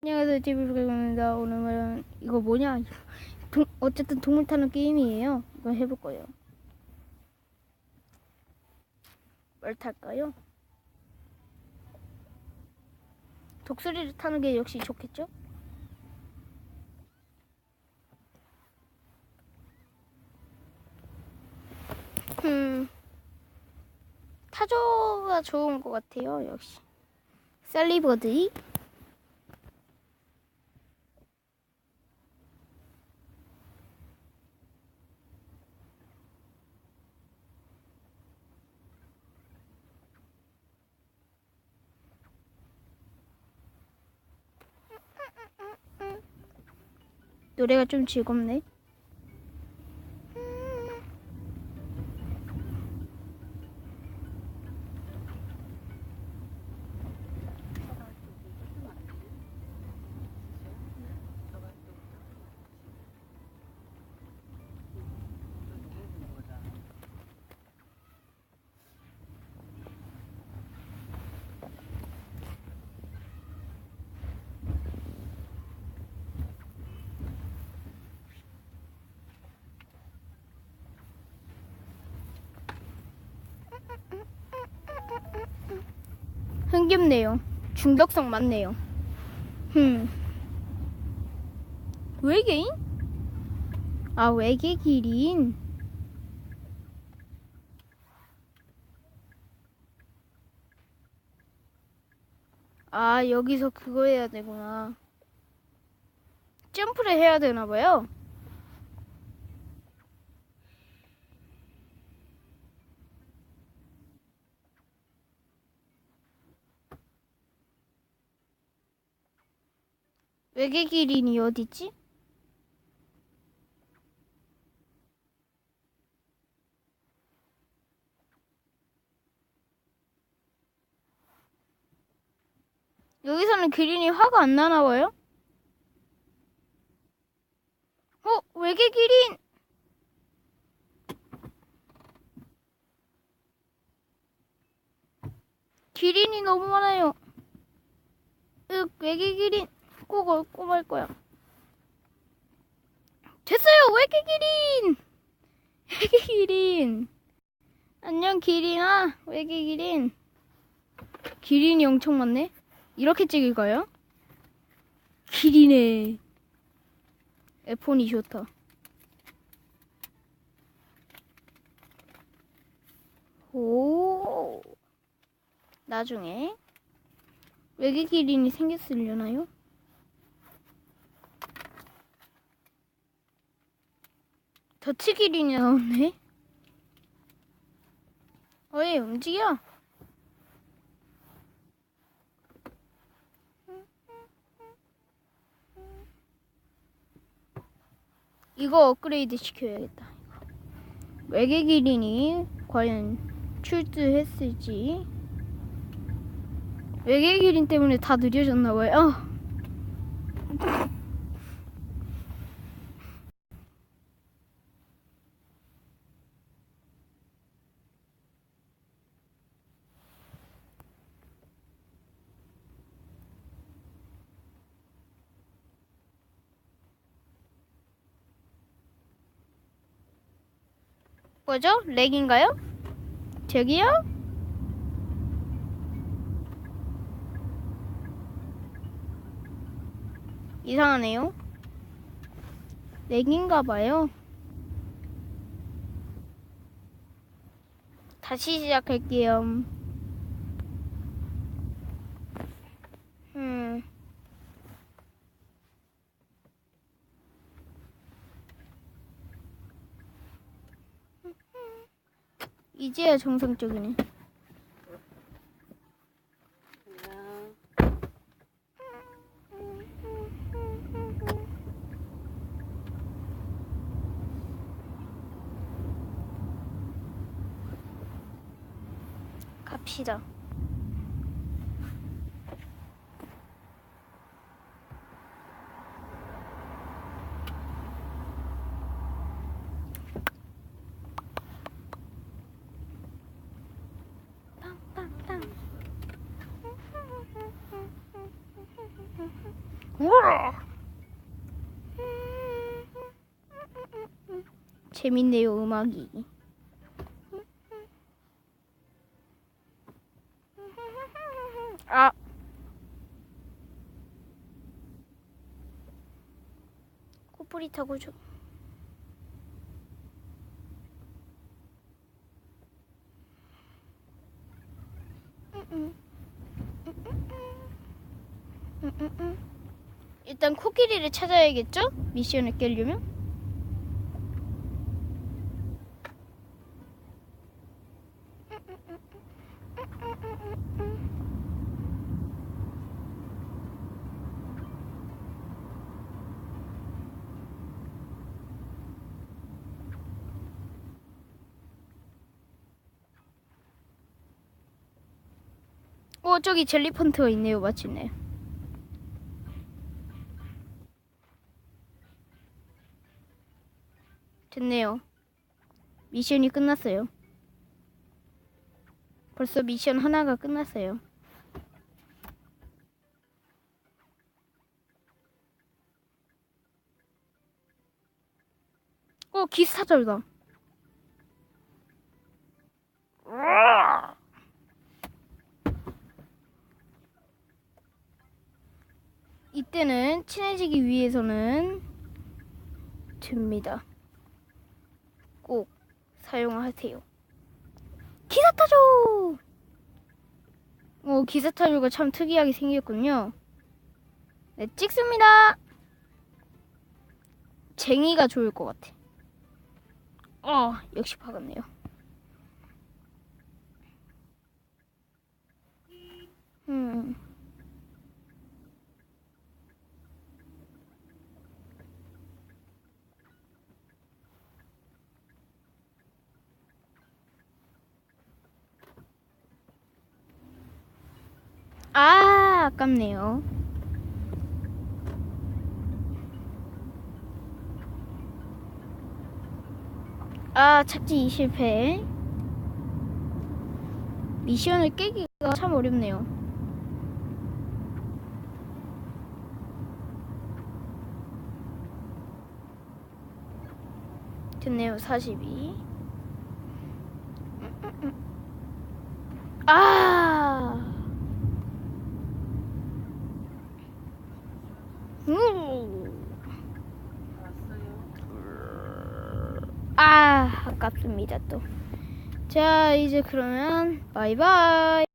안녕하세요, 재미있는 오늘은 이거 뭐냐? 어쨌든 동물 타는 게임이에요. 이거 해볼 거예요. 뭘 탈까요? 독수리를 타는 게 역시 좋겠죠? 타조가 좋은 것 같아요. 역시 셀리버드. 노래가 좀 즐겁네. 흥겹네요. 중독성 많네요. 외계인? 아, 외계기린. 아, 여기서 그거 해야 되구나. 점프를 해야 되나 봐요. 외계기린이 어디지? 여기서는 기린이 화가 안 나나 봐요? 외계기린! 기린이 너무 많아요. 외계기린 꼭 말 거야. 됐어요, 외계기린! 외계기린! 안녕, 기린아. 외계기린. 기린이 엄청 많네. 이렇게 찍을까요? 기린의 에폰이 좋다. 오, 나중에 외계기린이 생겼으려나요? 더치기린이 나오네. 어이, 움직여. 이거 업그레이드 시켜야겠다. 외계기린이 과연 출두했을지. 외계기린 때문에 다 느려졌나봐요. 뭐죠? 렉인가요? 저기요? 이상하네요. 렉인가봐요. 다시 시작할게요. 이제야 정상적이네. 갑시다. 재밌네요, 음악이. 아, 코뿔이 타고 줘. 일단 코끼리를 찾아야겠죠? 미션을 깨려면. 저기 젤리펀트가 있네요. 마침내. 됐네요. 미션이 끝났어요. 벌써 미션 하나가 끝났어요. 기스타절다. 이때는 친해지기 위해서는 됩니다. 꼭 사용하세요. 기사타조! 기사타조가 참 특이하게 생겼군요. 네, 찍습니다. 쟁이가 좋을 것 같아. 역시 박았네요. 아깝네요. 착지 실패. 미션을 깨기가 참 어렵네요. 됐네요. 42. 아깝습니다 또. 자, 이제 그러면 바이바이.